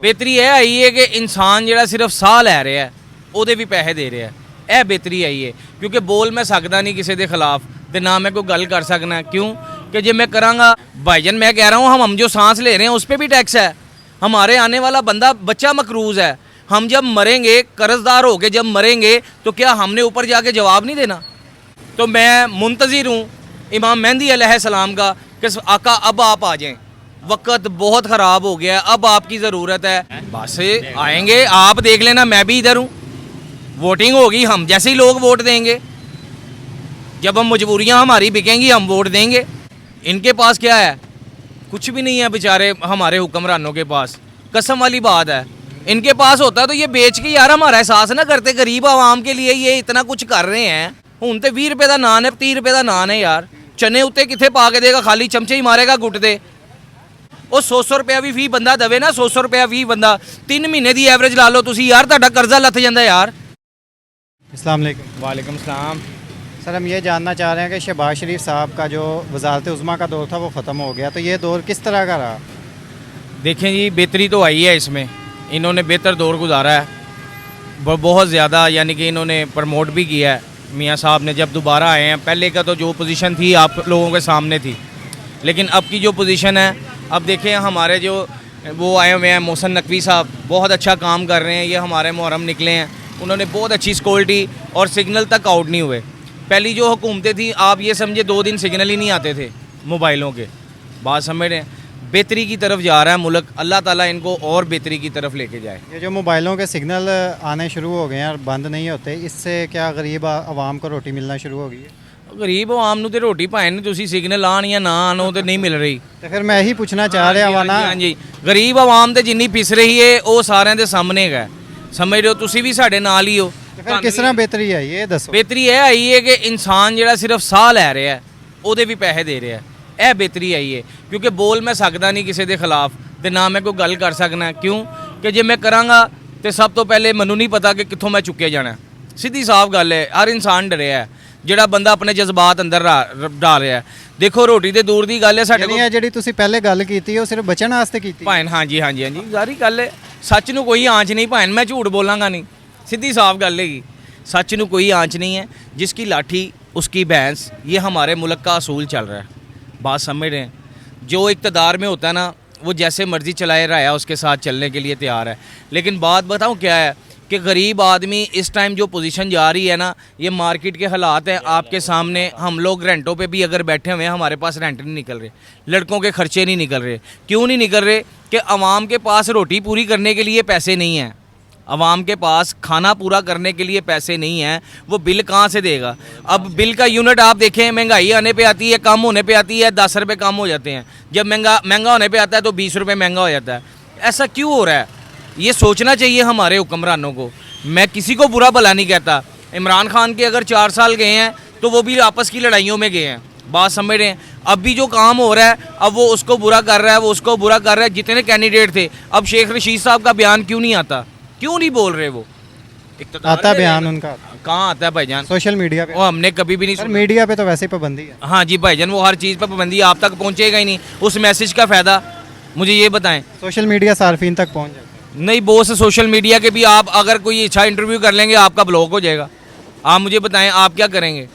बेहतरी यह आई है कि इंसान ਜਿਹੜਾ सिर्फ ਸਾਹ ਲੈ ਰਿਹਾ ਹੈ ਉਹਦੇ ਵੀ ਪੈਸੇ ਦੇ ਰਿਹਾ ਹੈ। ਇਹ बेहतरी आई है क्योंकि बोल मैं सकता नहीं किसी के खिलाफ तो ना मैं कोई गल कर सकना। क्यों कि जब मैं कराँगा भाईजान, मैं कह रहा हूँ हम जो सांस ले रहे हैं उस पर भी टैक्स है। हमारे आने वाला बंदा बच्चा मकरूज़ है। हम जब मरेंगे, कर्जदार हो के जब मरेंगे, तो क्या हमने ऊपर जाके जवाब नहीं देना? तो मैं मुंतज़िर हूँ इमाम मेहंदी अलैहिस्सलाम का कि आका अब आप आ जाएं, वक्त बहुत ख़राब हो गया है, अब आपकी ज़रूरत है। बस आएंगे, आप देख लेना, मैं भी इधर हूँ। वोटिंग होगी, हम जैसे ही लोग वोट देंगे। जब हम मजबूरियाँ हमारी बिकेंगी हम वोट देंगे। इनके पास क्या है? कुछ भी नहीं है बेचारे हमारे हुक्मरानों के पास। कसम वाली बात है, इनके पास होता तो ये बेच के यार हमारा एहसास ना करते। गरीब आवाम के लिए ये इतना कुछ कर रहे हैं। हुण तो 20 रुपये का नान है, 30 रुपये का नान है यार। चने उत्ते किथे पा के देगा? खाली चमचे ही मारेगा गुट दे। ਉਹ 100 रुपया भी फी बंदा दवे ना, 100 रुपया फी बंदा 3 महीने की एवरेज ला लो तुसी यार, ਤੁਹਾਡਾ कर्जा ਲੱਥ ਜਾਂਦਾ यार। अस्सलाम वालेकुम। वालेकुम सलाम। सर हम ये जानना चाह रहे हैं कि शहबाज शरीफ साहब का जो वज़ारत उज़्मा का दौर था वो ख़त्म हो गया, तो ये दौर किस तरह का रहा? देखें जी, बेहतरी तो आई है इसमें। इन्होंने बेहतर दौर गुजारा है बहुत ज़्यादा, यानी कि इन्होंने प्रमोट भी किया है। मियाँ साहब ने जब दोबारा आए हैं, पहले का तो जो पोजीशन थी आप लोगों के सामने थी, लेकिन अब की जो पोजीशन है, अब देखें हमारे जो वो आए हुए हैं मोहसिन नकवी साहब, बहुत अच्छा काम कर रहे हैं। ये हमारे मुहर्रम निकले हैं, उन्होंने बहुत अच्छी सिक्योरिटी और सिग्नल तक आउट नहीं हुए। पहली जो हुकूमतें थी, आप ये समझे 2 दिन सिग्नल ही नहीं आते थे मोबाइलों के। बात समझ रहे हैं? बेहतरी की तरफ जा रहा है मुल्क। अल्लाह ताला इनको और बेहतरी की तरफ लेके जाए। ये जो मोबाइलों के सिग्नल आने शुरू हो गए हैं और बंद नहीं होते, इससे क्या गरीब आवाम को रोटी मिलना शुरू हो गई है? गरीब आवाम ਨੂੰ ਤੇ ਰੋਟੀ ਭਾਵੇਂ ਨਹੀਂ ਤੁਸੀਂ ਸਿਗਨਲ ਆਣ ਜਾਂ ਨਾ ਆਣ ਉਹ ਤੇ ਨਹੀਂ ਮਿਲ ਰਹੀ। तो फिर मैं यही पूछना चाह रहा वा ना। हाँ जी, गरीब आवाम ਤੇ ਜਿੰਨੀ ਪਿਸ ਰਹੀ ਏ ਉਹ ਸਾਰਿਆਂ ਦੇ ਸਾਹਮਣੇ ਹੈਗਾ। ਸਮਝ ਰਹੇ ਹੋ? ਤੁਸੀਂ ਵੀ ਸਾਡੇ ਨਾਲ ਹੀ ਹੋ। तो फिर किस तरह बेहतरी है ये दसो। बेहतरी ਇਹ ਆਈ ਹੈ ਕਿ ਇਨਸਾਨ ਜਿਹੜਾ ਸਿਰਫ ਸਾਹ ਲੈ ਰਿਹਾ ਹੈ ਉਹਦੇ ਵੀ ਪੈਸੇ ਦੇ ਰਿਹਾ ਹੈ। ਇਹ बेहतरी आई है क्योंकि बोल मैं सकता नहीं किसी के खिलाफ ਤੇ ਨਾ ਮੈਂ ਕੋਈ ਗੱਲ ਕਰ ਸਕਣਾ। क्यों कि ਜੇ ਮੈਂ ਕਰਾਂਗਾ ਤੇ ਸਭ ਤੋਂ ਪਹਿਲੇ ਮੈਨੂੰ ਨਹੀਂ ਪਤਾ ਕਿ ਕਿੱਥੋਂ ਮੈਂ ਚੁੱਕਿਆ ਜਾਣਾ। ਸਿੱਧੀ ਸਾਫ਼ ਗੱਲ ਹੈ, ਹਰ ਇਨਸਾਨ ਡਰਿਆ ਹੈ ਜਿਹੜਾ ਬੰਦਾ ਆਪਣੇ ਜਜ਼ਬਾਤ ਅੰਦਰ ਡਾਲ ਰਿਹਾ। ਦੇਖੋ ਰੋਟੀ ਤੇ ਦੂਰ ਦੀ ਗੱਲ ਹੈ, ਸਾਡੇ ਕੋਲ ਜਿਹੜੀ ਤੁਸੀਂ ਪਹਿਲੇ ਗੱਲ ਕੀਤੀ ਉਹ ਸਿਰਫ ਬਚਣ ਵਾਸਤੇ ਕੀਤੀ ਭਾਣ। ਹਾਂਜੀ ਹਾਂਜੀ ਹਾਂਜੀ, ਸਾਰੀ ਗੱਲ ਹੈ। ਸੱਚ ਨੂੰ ਕੋਈ ਆਂਚ ਨਹੀਂ ਭਾਣ, ਮੈਂ ਝੂਠ ਬੋਲਾਂਗਾ ਨਹੀਂ। सीधी साफ गल हैगी, सच ਨੂੰ कोई आँच नहीं है। जिसकी लाठी उसकी भैंस, ये हमारे मुल्क का असूल चल रहा है। बात समझ रहे हैं? जो इक़्तिदार में होता है ना, वो जैसे मर्ज़ी चलाए रहा उसके साथ चलने के लिए तैयार है। लेकिन बात बताऊँ क्या है कि गरीब आदमी इस टाइम जो पोजीशन जा रही है ना, ये मार्केट के हालात हैं आपके सामने। हम लोग रेंटों पे भी अगर बैठे हुए हैं, हमारे पास रेंट नहीं निकल रहे, लड़कों के खर्चे नहीं निकल रहे। क्यों नहीं निकल रहे? कि आवाम के पास रोटी पूरी करने के लिए पैसे नहीं हैं, आवाम के पास खाना पूरा करने के लिए पैसे नहीं हैं। वो बिल कहाँ से देगा? अब बिल का यूनिट आप देखें, महंगाई आने पे आती है, कम होने पे आती है, 10 रुपये कम हो जाते हैं। जब महंगा होने पे आता है तो 20 रुपये महंगा हो जाता है। ऐसा क्यों हो रहा है? ये सोचना चाहिए हमारे हुक्मरानों को। मैं किसी को बुरा भला नहीं कहता। इमरान खान के अगर 4 साल गए हैं तो वो भी आपस की लड़ाइयों में गए हैं। बात समझ रहे हैं? अब भी जो काम हो रहा है, अब वो उसको बुरा कर रहा है, वो उसको बुरा कर रहा है। जितने कैंडिडेट थे, अब शेख रशीद साहब का बयान क्यों नहीं आता? क्यों नहीं बोल रहे? वो आता बयान उनका कहाँ आता है भाईजान? सोशल मीडिया पे। वो हमने कभी भी नहीं सर सुना। मीडिया पे तो वैसे ही पाबंदी है। हाँ जी भाईजान, वो हर चीज़ पर पाबंदी है, आप तक पहुँचेगा ही नहीं। उस मैसेज का फ़ायदा मुझे ये बताएं। सोशल मीडिया सार्फिन तक पहुँच जाता है। नहीं, बहुत से सोशल मीडिया के भी आप अगर कोई अच्छा इंटरव्यू कर लेंगे आपका ब्लॉक हो जाएगा। आप मुझे बताएं आप क्या करेंगे?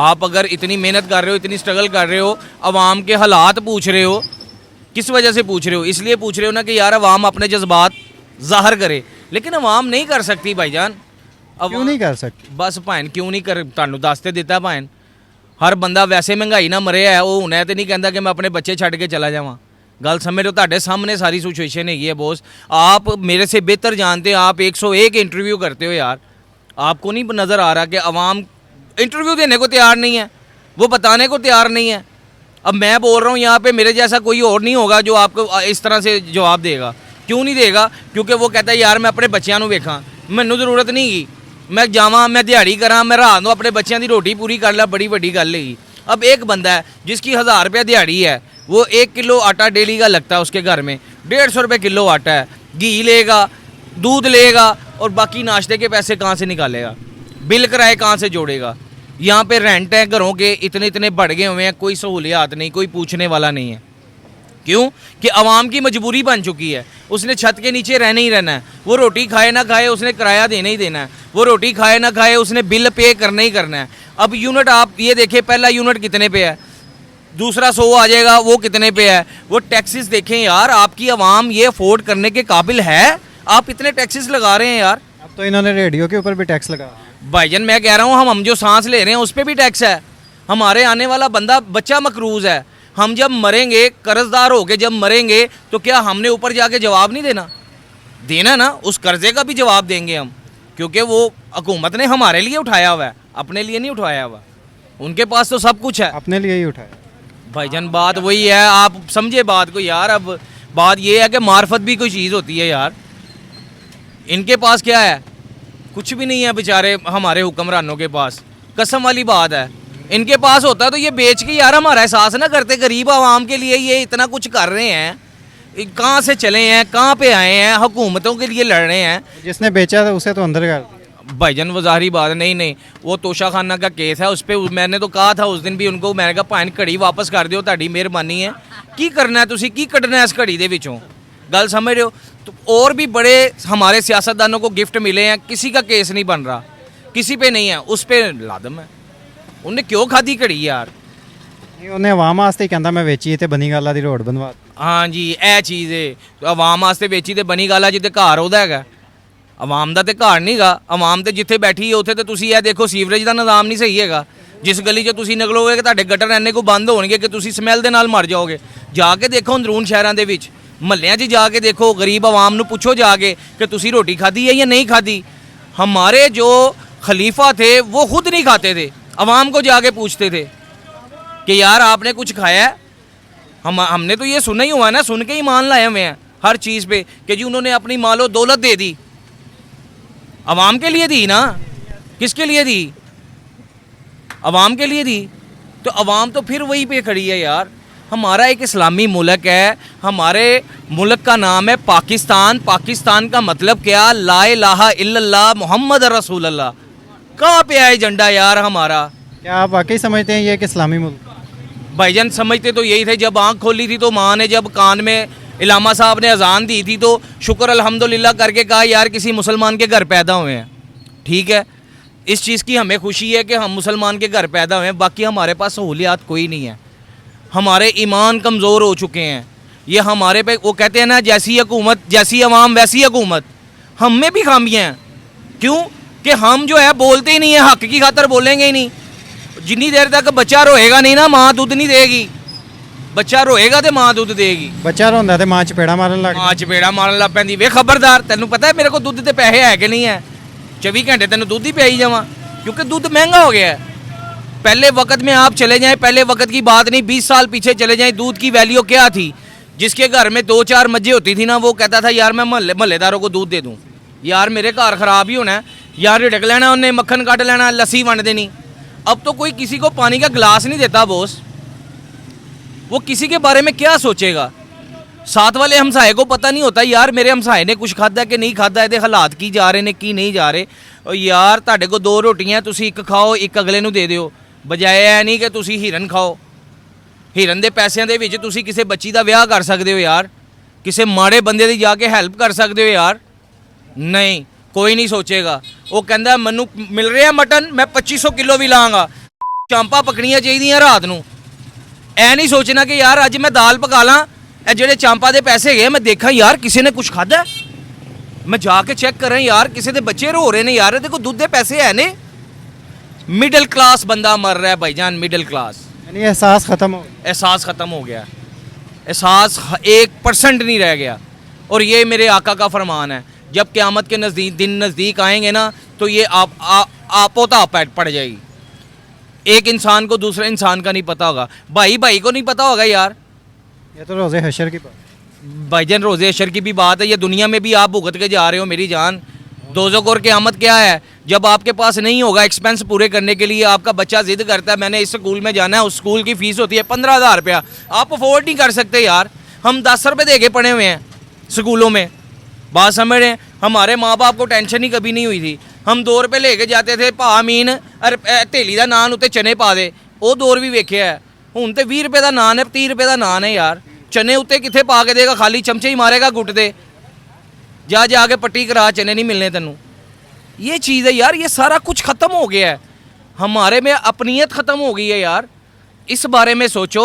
आप अगर इतनी मेहनत कर रहे हो, इतनी स्ट्रगल कर रहे हो, आवाम के हालात पूछ रहे हो, किस वजह से पूछ रहे हो? इसलिए पूछ रहे हो ना कि यार आवाम अपने जज्बात ज़ाहिर करे। लेकिन आवाम नहीं कर सकती भाईजान। अब क्यों नहीं कर सकती? बस भाइन क्यों नहीं कर, ਤੁਹਾਨੂੰ ਦੱਸ ਤੇ ਦਿੱਤਾ ਭਾइन। हर बंदा वैसे महंगाई ना मरे है, वो हुणे तो नहीं कहता कि मैं अपने बच्चे छड़ के चला जावां। गल समझ रहे हो? ਤੁਹਾਡੇ सामने सारी सिचुएशन हैगी है बॉस। आप मेरे से बेहतर जानते हैं, आप 101 इंटरव्यू करते हो यार। आपको नहीं नज़र आ रहा कि अवाम इंटरव्यू देने को तैयार नहीं है, वो बताने को तैयार नहीं है। अब मैं बोल रहा हूँ यहाँ पे मेरे जैसा कोई और नहीं होगा जो आपको इस तरह से जवाब देगा। क्यों नहीं देगा? क्योंकि वो कहता है यार मैं अपने बच्चों को वेखा, मैनू जरूरत नहीं गी, मैं जावां, मैं दिहाड़ी करा, मैं रात को अपने बच्चों की रोटी पूरी कर ला, बड़ी वड्डी गल हैगी। अब एक बंदा है जिसकी 1000 रुपया दिहाड़ी है, वो 1 किलो आटा डेली का लगता है उसके घर में, 150 रुपये किलो आटा है। घी लेगा, दूध लेगा और बाकी नाश्ते के पैसे कहाँ से निकालेगा? बिल किराए कहाँ से जोड़ेगा? यहाँ पे रेंट है घरों के इतने इतने बढ़ गए हुए हैं, कोई सहूलियात नहीं, कोई पूछने वाला नहीं है। क्यों कि आवाम की मजबूरी बन चुकी है। उसने छत के नीचे रहना ही रहना है, वो रोटी खाए ना खाए उसने किराया देना ही देना है, वो रोटी खाए ना खाए उसने बिल पे करना ही करना है। अब यूनिट आप ये देखें, पहला यूनिट कितने पे है, दूसरा 100 आ जाएगा, वो कितने पे है। वो टैक्सेस देखें यार, आपकी आवाम ये अफोर्ड करने के काबिल है? आप इतने टैक्सेस लगा रहे हैं यार। अब तो इन्होंने रेडियो के ऊपर भी टैक्स लगा। भाईजान मैं कह रहा हूँ, हम जो सांस ले रहे हैं उस पर भी टैक्स है। हमारे आने वाला बंदा बच्चा मकरूज है। हम जब मरेंगे, कर्जदार होके जब मरेंगे, तो क्या हमने ऊपर जाके जवाब नहीं देना? देना ना, उस कर्जे का भी जवाब देंगे हम, क्योंकि वो हुकूमत ने हमारे लिए उठाया हुआ है, अपने लिए नहीं उठाया हुआ। उनके पास तो सब कुछ है। अपने लिए ही उठाया। भाईजान बात वही है, आप समझे बात को यार। अब बात ये है कि मार्फत भी कोई चीज़ होती है यार। इनके पास क्या है? कुछ भी नहीं है बेचारे हमारे हुक्मरानों के पास, कसम वाली बात है। इनके पास होता तो ये बेच के यार हमारा एहसास ना करते, गरीब आवाम के लिए ये इतना कुछ कर रहे हैं। कहाँ से चले हैं, कहाँ पे आए हैं, हुकूमतों के लिए लड़ रहे हैं। जिसने बेचा था उसे तो अंदर कर दिया। भाईजान वो ज़ाहिरी बात है, नहीं वो तोशा खाना का केस है, उस पर मैंने तो कहा था उस दिन भी उनको, मैंने कहा भाई घड़ी वापस कर दियो, ताड़ी मेहरबानी है। की करना है तुसी, की कटना है इस घड़ी दे विचों, गल समझ रहे हो? तो और भी बड़े हमारे सियासतदानों को गिफ्ट मिले हैं, किसी का केस नहीं बन रहा, किसी पे नहीं है, उस पर लादम है। उन्हें क्यों खादी घड़ी यार? नहीं उन्हें आवाम वास्ते ही कहता मैं वेची ते बनी गाला दी रोड बनवा। हाँ जी, ਇਹ ਚੀਜ਼ ਹੈ। ਆਵਾਮ ਵਾਸਤੇ ਵੇਚੀ ਤੇ ਬਣੀ ਗੱਲ ਆ, ਜਿੱਤੇ ਘਰ ਉਹਦਾ ਹੈਗਾ। ਆਵਾਮ ਦਾ ਤੇ ਘਰ ਨਹੀਂਗਾ, ਆਵਾਮ ਤੇ ਜਿੱਥੇ ਬੈਠੀ ਹੈ ਉੱਥੇ ਤੇ ਤੁਸੀਂ ਇਹ ਦੇਖੋ ਸੀਵਰੇਜ ਦਾ ਨਿਜ਼ਾਮ ਨਹੀਂ ਸਹੀ ਹੈਗਾ। ਜਿਸ ਗਲੀ 'ਚ ਤੁਸੀਂ ਨਿਕਲੋਗੇ ਕਿ ਤੁਹਾਡੇ ਗਟਰ ਇੰਨੇ ਕੋ ਬੰਦ ਹੋਣਗੇ ਕਿ ਤੁਸੀਂ ਸਮੈਲ ਦੇ ਨਾਲ ਮਰ ਜਾਓਗੇ। ਜਾ ਕੇ ਦੇਖੋ ਅੰਦਰੂਨ ਸ਼ਹਿਰਾਂ ਦੇ ਵਿੱਚ, ਮਹੱਲਿਆਂ 'ਚ ਜਾ ਕੇ ਦੇਖੋ, ਗਰੀਬ ਆਵਾਮ ਨੂੰ ਪੁੱਛੋ ਜਾ ਕੇ ਕਿ ਤੁਸੀਂ ਰੋਟੀ ਖਾਧੀ ਹੈ ਜਾਂ नहीं खाधी। हमारे जो खलीफा थे वो खुद नहीं खाते थे, आवाम को जाके पूछते थे कि यार आपने कुछ खाया है? हमने तो ये सुना ही हुआ ना, सुन के ही मान लाए हुए हैं हर चीज़ पे कि जी उन्होंने अपनी मालो दौलत दे दी। आवाम के लिए दी ना, किसके लिए दी? आवाम के लिए दी। तो आवाम तो फिर वहीं पे खड़ी है यार। हमारा एक इस्लामी मुल्क है, हमारे मुल्क का नाम है पाकिस्तान। पाकिस्तान का मतलब क्या? ला इलाहा इल्लल्लाह मुहम्मद रसूलुल्लाह। कहाँ पे आए झंडा यार हमारा? क्या आप वाकई समझते हैं ये एक इस्लामी मुल्क? भाईजान समझते तो यही थे, जब आंख खोली थी तो माँ ने जब कान में इलामा साहब ने अजान दी थी तो शुक्र अल्हम्दुलिल्लाह करके कहा यार किसी मुसलमान के घर पैदा हुए हैं। ठीक है, इस चीज़ की हमें खुशी है कि हम मुसलमान के घर पैदा हुए हैं। बाकी हमारे पास सहूलियात कोई नहीं है, हमारे ईमान कमज़ोर हो चुके हैं। ये हमारे पे वो कहते हैं ना, जैसी हुकूमत जैसी अवाम वैसी हुकूमत। हम में भी खामियाँ हैं। क्यों कि हम जो है बोलते ही नहीं है, हक की खातर बोलेंगे ही नहीं। जितनी देर तक बच्चा रोएगा नहीं ना, माँ दूध नहीं देगी। बच्चा रोएगा तो माँ दूध देगी। बच्चा रोंदा ते माँ चपेड़ा मारन लग माँ चपेड़ा मारन लग पैंदी। वे खबरदार, तेनों पता है मेरे को दूध के पैसे है कि नहीं है? 24 घंटे तेनों दूध ही पियाई जावा, क्योंकि दूध महंगा हो गया है। पहले वक्त में आप चले जाएं, पहले वक्त की बात नहीं, 20 साल पीछे चले जाएं, दूध की वैल्यू क्या थी? जिसके घर में 2-4 मज्जे होती थी ना, वो कहता था यार मैं महल्लेदारों को दूध दे दूँ, यार मेरे घर खराब ही होना है, यार रिड़क लेना उन्हें, मक्खन काट लेना, लस्सी वंड देनी। अब तो कोई किसी को पानी का गिलास नहीं देता बॉस। वो किसी के बारे में क्या सोचेगा? साथ वाले हमसाए को पता नहीं होता यार मेरे हमसाए ने कुछ खादा कि नहीं खादा, ये हालात की जा रहे ने की नहीं जा रहे। और यार ਤੁਹਾਡੇ को 2 रोटियां तुसी एक खाओ, एक अगले ਨੂੰ ਦੇ ਦਿਓ, ਬਜਾਏ ਐ ਨਹੀਂ ਕਿ ਤੁਸੀਂ ਹੀਰਨ ਖਾਓ। ਹੀਰਨ ਦੇ ਪੈਸਿਆਂ ਦੇ ਵਿੱਚ ਤੁਸੀਂ ਕਿਸੇ ਬੱਚੀ ਦਾ ਵਿਆਹ ਕਰ ਸਕਦੇ ਹੋ ਯਾਰ, ਕਿਸੇ ਮਾੜੇ ਬੰਦੇ ਦੀ ਜਾ ਕੇ ਹੈਲਪ ਕਰ ਸਕਦੇ ਹੋ ਯਾਰ। ਨਹੀਂ, ਕੋਈ ਨਹੀਂ ਸੋਚੇਗਾ। ਉਹ ਕਹਿੰਦਾ ਮੈਨੂੰ ਮਿਲ ਰਿਹਾ ਮਟਨ, ਮੈਂ 2500 ਕਿਲੋ ਵੀ ਲਾਂਗਾ। ਚਾਂਪਾਂ ਪਕਣੀਆਂ ਚਾਹੀਦੀਆਂ ਰਾਤ ਨੂੰ। ਐ ਨਹੀਂ ਸੋਚਣਾ ਕਿ ਯਾਰ ਅੱਜ ਮੈਂ ਦਾਲ ਪਕਾ ਲਾਂ, ਇਹ ਜਿਹੜੇ ਚਾਂਪਾਂ ਦੇ ਪੈਸੇ ਹੈਗੇ ਮੈਂ ਦੇਖਾਂ ਯਾਰ ਕਿਸੇ ਨੇ ਕੁਝ ਖਾਦਾ, मैं जाके चेक करें यार किसी के बच्चे रो रहे ने यार, देखो दूध के पैसे है ने। मिडिल क्लास बंदा मर रहा है भाईजान, मिडिल क्लास। यानी एहसास ख़त्म हो, एहसास ख़त्म हो गया, एहसास 1% नहीं रह गया। और ये मेरे आका का फरमान है, जब क़यामत के दिन नज़दीक आएंगे ना तो ये आपो ताप पड़ जाएगी। एक इंसान को दूसरे इंसान का नहीं पता होगा, भाई भाई को नहीं पता होगा यार। ये तो रोज़े हशर की बात। भाईजान रोज़े अशर की भी बात है, ये दुनिया में भी आप भुगत के जा रहे हो मेरी जान। दोज़ख और क़यामत क्या है? जब आपके पास नहीं होगा एक्सपेंस पूरे करने के लिए, आपका बच्चा जिद करता है मैंने इस स्कूल में जाना है, उस स्कूल की फ़ीस होती है 15,000 रुपया, आप अफोर्ड नहीं कर सकते यार। हम 10 रुपये दे के पढ़े हुए हैं स्कूलों में, बात समझ रहे हैं? हमारे माँ बाप को टेंशन ही कभी नहीं हुई थी। हम 2 रुपये ले के जाते थे, भा मीन धेली का नान उत्ते चने पा दे, वो दौर भी वेख्या है। हूँ तो 20 रुपये का नान है, 30 रुपये का नान है यार। चने उत्ते किथे पा के देगा, खाली चमचे ही मारेगा गुट दे, जा जाके पट्टी करा, चने नहीं मिलने तेनू। ये चीज़ है यार, ये सारा कुछ ख़त्म हो गया है, हमारे में अपनीयत ख़त्म हो गई है यार। इस बारे में सोचो,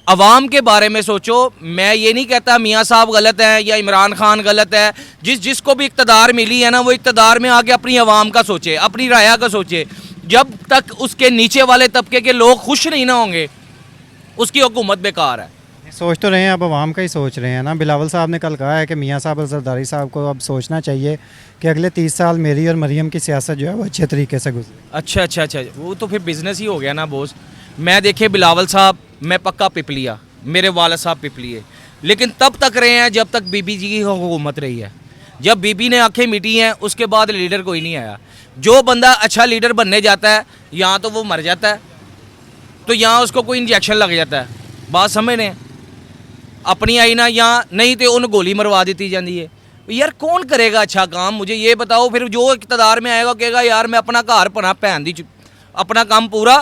अवाम के बारे में सोचो। मैं ये नहीं कहता मियाँ साहब गलत हैं या इमरान खान गलत है, जिसको भी इक़्तिदार मिली है ना, वो इक़्तिदार में आके अपनी अवाम का सोचे, अपनी राया का सोचे। जब तक उसके नीचे वाले तबके के लोग खुश नहीं ना होंगे, उसकी हुकूमत बेकार है। सोच तो रहे हैं, अब आवाम का ही सोच रहे हैं ना। बिलावल साहब ने कल कहा है कि मियाँ साहब और जरदारी साहब को अब सोचना चाहिए कि अगले 30 साल मेरी और मरियम की सियासत जो है वो अच्छे तरीके से गुजरे। अच्छा, वो तो फिर बिज़नेस ही हो गया ना बोस। मैं देखे बिलावल साहब, मैं पक्का पिपलिया, मेरे वाला साहब पिपलिए, लेकिन तब तक रहे हैं जब तक बीबी जी की हुकूमत रही है। जब बीबी ने आंखें मीटी हैं, उसके बाद लीडर कोई नहीं आया। जो बंदा अच्छा लीडर बनने जाता है, यहाँ तो वो मर जाता है, तो यहाँ उसको कोई इंजेक्शन लग जाता है। बात समझ रहे हैं? अपनी आई ना यहाँ नहीं तो उन्हें गोली मरवा दी जाती है। यार कौन करेगा अच्छा काम, मुझे ये बताओ। फिर जो इक़्तिदार में आएगा कहेगा यार मैं अपना घर बना भैन दी, अपना काम पूरा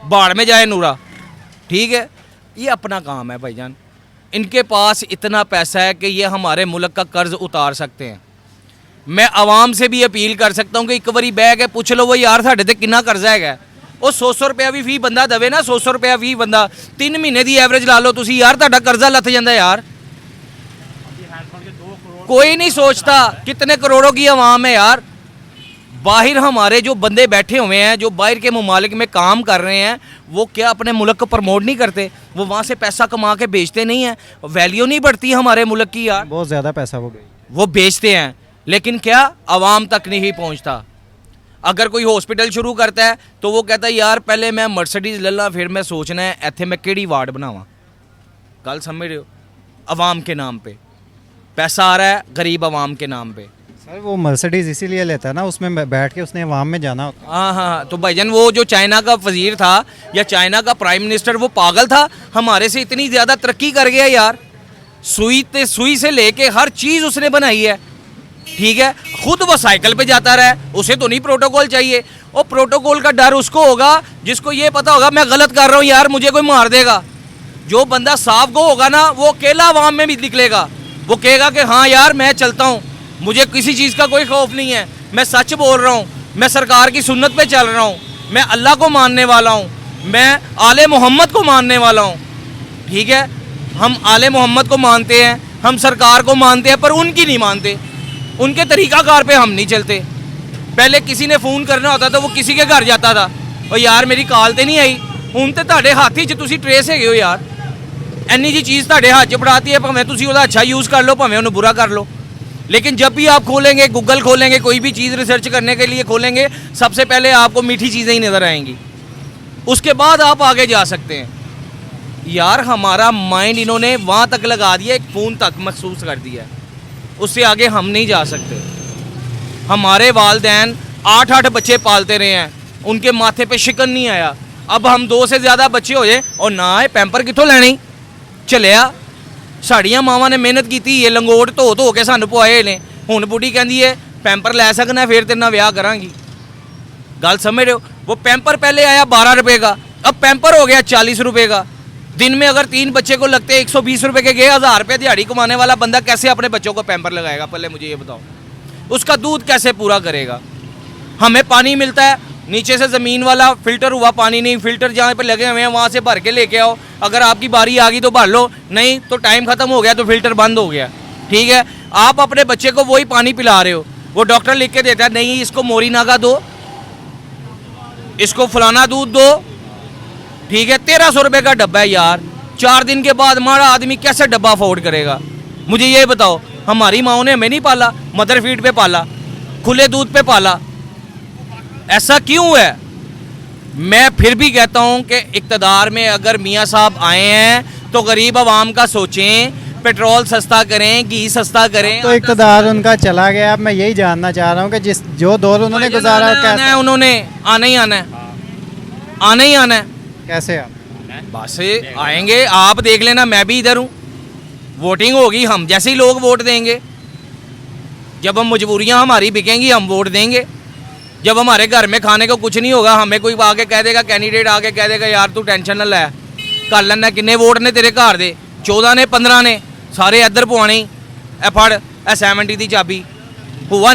बाढ़ में जाए नूरा। ठीक है, ये अपना काम है भाईजान। इनके पास इतना पैसा है कि ये हमारे मुल्क का कर्ज उतार सकते हैं। मैं आवाम से भी अपील कर सकता हूँ कि एक बारी बह के पूछ लो वो यार साढ़े ते कितना कर्जा है। ਉਹ 100 रुपया भी फी बंदा दवे ना, 100 रुपया फी बंदा 3 महीने की एवरेज ला लो तुसी यार, ਤੁਹਾਡਾ कर्जा लथ जाता यार। कोई नहीं सोचता कितने करोड़ों की आवाम है यार। बाहर हमारे जो बंदे बैठे हुए हैं, जो बाहर के ममालिक में काम कर रहे हैं, वो क्या अपने मुल्क को प्रमोट नहीं करते? वो वहाँ से पैसा कमा के बेचते नहीं हैं? वैल्यू नहीं बढ़ती हमारे मुल्क की यार? बहुत ज़्यादा पैसा वो बेचते हैं, लेकिन क्या आवाम तक नहीं पहुँचता। अगर कोई हॉस्पिटल शुरू करता है तो वो कहता है यार पहले मैं मर्सिडीज़ ले ला, फिर मैं सोचना है इत्थे मैं केड़ी वार्ड बनावा। गल समझ रहे हो? अवाम के नाम पे पैसा आ रहा है, गरीब अवाम के नाम पे। सर वो मर्सिडीज़ इसीलिए लेता है ना, उसमें बैठ के उसने अवाम में जाना होता है। हाँ, तो भाईजान वो जो चाइना का वजीर था या चाइना का प्राइम मिनिस्टर, वो पागल था? हमारे से इतनी ज़्यादा तरक्की कर गया यार। सुई से लेके हर चीज़ उसने बनाई है। ठीक है, खुद वो साइकिल पे जाता रहा, उसे तो नहीं प्रोटोकॉल चाहिए। और प्रोटोकॉल का डर उसको होगा जिसको ये पता होगा मैं गलत कर रहा हूँ यार, मुझे कोई मार देगा। जो बंदा साफ गो होगा ना, वो अकेला आवाम में भी निकलेगा। वो कहेगा कि हाँ यार मैं चलता हूँ, मुझे किसी चीज़ का कोई खौफ नहीं है, मैं सच बोल रहा हूँ, मैं सरकार की सुन्नत पे चल रहा हूँ, मैं अल्लाह को मानने वाला हूँ, मैं आले मोहम्मद को मानने वाला हूँ। ठीक है, हम आले मोहम्मद को मानते हैं, हम सरकार को मानते हैं, पर उनकी नहीं मानते, उनके तरीक़ाकार पे हम नहीं चलते। पहले किसी ने फ़ोन करना होता तो वो किसी के घर जाता था, और यार मेरी कॉल तो नहीं आई। हूँ तो ਤੁਹਾਡੇ ਹੱਥ 'ਚ ਤੁਸੀਂ ट्रेस है हो यार, ਇੰਨੀ जी चीज़ ਤੁਹਾਡੇ हथ 'ਚ फड़ाती है, भावें ਤੁਸੀਂ ਉਹਦਾ अच्छा यूज़ कर लो, भावें ਉਹਨੂੰ बुरा कर लो। लेकिन जब भी आप खोलेंगे, गूगल खोलेंगे, कोई भी चीज़ रिसर्च करने के लिए खोलेंगे, सबसे पहले आपको मीठी चीज़ें ही नज़र आएंगी, उसके बाद आप आगे जा सकते हैं। यार हमारा माइंड इन्होंने वहाँ तक लगा दिया, एक फ़ोन तक महसूस कर दिया, उससे आगे हम नहीं जा सकते। हमारे वालदैन 8-8 बच्चे पालते रहे हैं, उनके माथे पे शिकन नहीं आया। अब हम 2 से ज़्यादा बच्चे हो जाए और ना आए, पैंपर कितों लैनी? चलिया साड़ियाँ मावां ने मेहनत की है, लंगोट धो के सानू पवाए ने। हुण बुढ़ी कहती है पैंपर लै सकना, फिर तेरे नाल विआह करांगी। गल समझ रहे हो? वो पैंपर पहले आया 12 रुपये का, अब पैंपर हो गया 40 रुपये का। दिन में अगर 3 बच्चे को लगते हैं 120 रुपये के गए, 1000 रुपये दिहाड़ी कमाने वाला बंदा कैसे अपने बच्चों को पैंपर लगाएगा? पहले मुझे ये बताओ, उसका दूध कैसे पूरा करेगा? हमें पानी मिलता है नीचे से, ज़मीन वाला फिल्टर हुआ पानी नहीं, फिल्टर जहाँ पे लगे हुए हैं वहाँ से भर के लेके आओ। अगर आपकी बारी आ गई तो भर लो, नहीं तो टाइम ख़त्म हो गया तो फिल्टर बंद हो गया। ठीक है, आप अपने बच्चे को वही पानी पिला रहे हो, वो डॉक्टर लिख के देता है नहीं इसको मोरी नागा दो, इसको फलाना दूध दो। ठीक है, 1300 रुपये का डब्बा है यार। 4 दिन के बाद हमारा आदमी कैसे डब्बा अफोर्ड करेगा? मुझे ये बताओ। हमारी माओ ने हमें नहीं पाला, मदर फीड पे पाला, खुले दूध पे पाला, ऐसा क्यों है? मैं फिर भी कहता हूँ कि इक़्तिदार में अगर मियाँ साहब आए हैं तो गरीब आवाम का सोचें, पेट्रोल सस्ता करें, घी सस्ता करें। तो इक़्तिदार उनका चला गया, अब मैं यही जानना चाह रहा हूँ कि जो दौर उन्होंने गुजारा, कैसे उन्होंने आना ही आना है, आना ही आना है। कैसे बस आएंगे, आप देख लेना, मैं भी इधर हूँ। वोटिंग होगी, हम जैसे ही लोग वोट देंगे। जब हम मजबूरियाँ हमारी बिकेंगी हम वोट देंगे। जब हमारे घर में खाने को कुछ नहीं होगा, हमें कोई आके कह देगा, कैंडिडेट आके कह देगा यार तू टेंशन ना ले, कर लेना, किन्ने वोट ने तेरे घर दे, 14 ਨੇ 15 ਨੇ ਸਾਰੇ ਇੱਧਰ ਪਵਾਣੇ ਇਹ ਫੜ ਇਹ 70 ਦੀ ਚਾਬੀ हुआ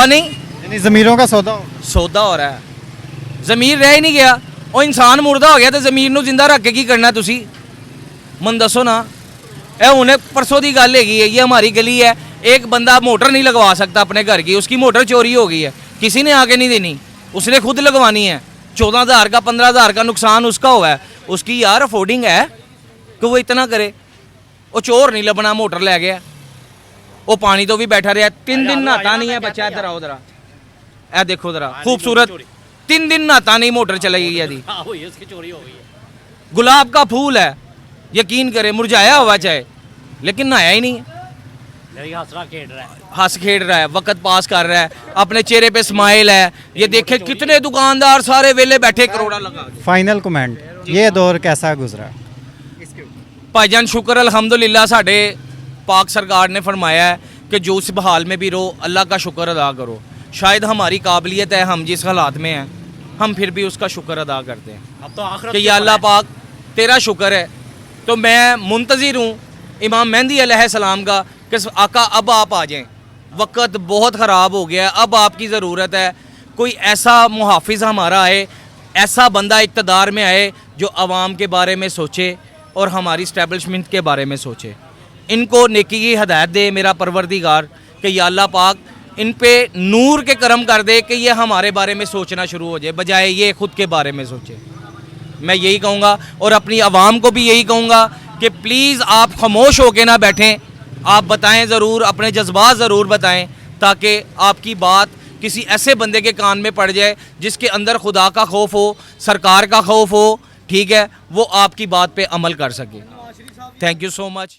नहीं यानी ज़मीरों का सौदा हो सौदा हो रहा है ज़मीर रह ही नहीं गया ਉਹ ਇਨਸਾਨ ਮੁਰਦਾ ਹੋ ਗਿਆ ਤੇ ਜ਼ਮੀਰ ਨੂੰ ਜ਼ਿੰਦਾ ਰੱਖ ਕੇ ਕੀ ਕਰਨਾ ਤੁਸੀਂ ਮਨ ਦੱਸੋ ਨਾ ਇਹ ਹੁਣੇ ਪਰਸੋਂ ਦੀ ਗੱਲ ਹੈਗੀ ਹੈ ਇਹ हमारी गली है एक बंदा मोटर नहीं लगवा सकता अपने घर की उसकी मोटर चोरी हो गई है किसी ने आके नहीं देनी उसने खुद लगवानी है 14,000 का 15,000 का नुकसान उसका हुआ है उसकी यार अफोर्डिंग है कि वो इतना करे वो चोर नहीं लबना मोटर लै गया वो पानी तो भी बैठा रहा 3 दिन नहाता नहीं है बच्चा इधर आओ जरा ए देखो जरा खूबसूरत 3 दिन नहाता नहीं मोटर चलाई गई है उसकी चोरी हो गई है गुलाब का फूल है यकीन करे मुरझाया हुआ चाहे लेकिन नहाया ही नहीं है हंस खेड़ रहा है वक्त पास कर रहा है अपने चेहरे पे स्माइल है ये देखे कितने दुकानदार सारे वेले बैठे करोड़ा लगा के। फाइनल कमेंट ये दौर कैसा गुजरा भाईजान शुक्र अल्हम्दुलिल्लाह साढ़े पाक सरकार ने फरमाया है कि जो इस हाल में भी रहो अल्लाह का शुक्र अदा करो शायद हमारी काबिलियत है हम जिस हालात में हैं हम फिर भी उसका शुक्र अदा करते हैं अब तो आखिरत कि या अल्लाह पाक तेरा शुक्र है तो मैं मुंतज़िर हूँ इमाम मेहंदी अलैहिस्सलाम का कि आका अब आप आ जाएं वक्त बहुत ख़राब हो गया अब आपकी ज़रूरत है कोई ऐसा मुहाफिज हमारा आए ऐसा बंदा इक़्तिदार में आए जो आवाम के बारे में सोचे और हमारी इस्टेब्लिशमेंट के बारे में सोचे इनको नेकी की हदायत दे मेरा परवरदिगार कि या अल्लाह पाक इन पे नूर के करम कर दे कि ये हमारे बारे में सोचना शुरू हो जाए बजाय ये खुद के बारे में सोचे मैं यही कहूँगा और अपनी आवाम को भी यही कहूँगा कि प्लीज़ आप खामोश होके ना बैठें आप बताएं ज़रूर अपने जज्बात ज़रूर बताएं ताकि आपकी बात किसी ऐसे बंदे के कान में पड़ जाए जिसके अंदर खुदा का खौफ हो सरकार का खौफ हो ठीक है वो आपकी बात पे अमल कर सके थैंक यू सो मच।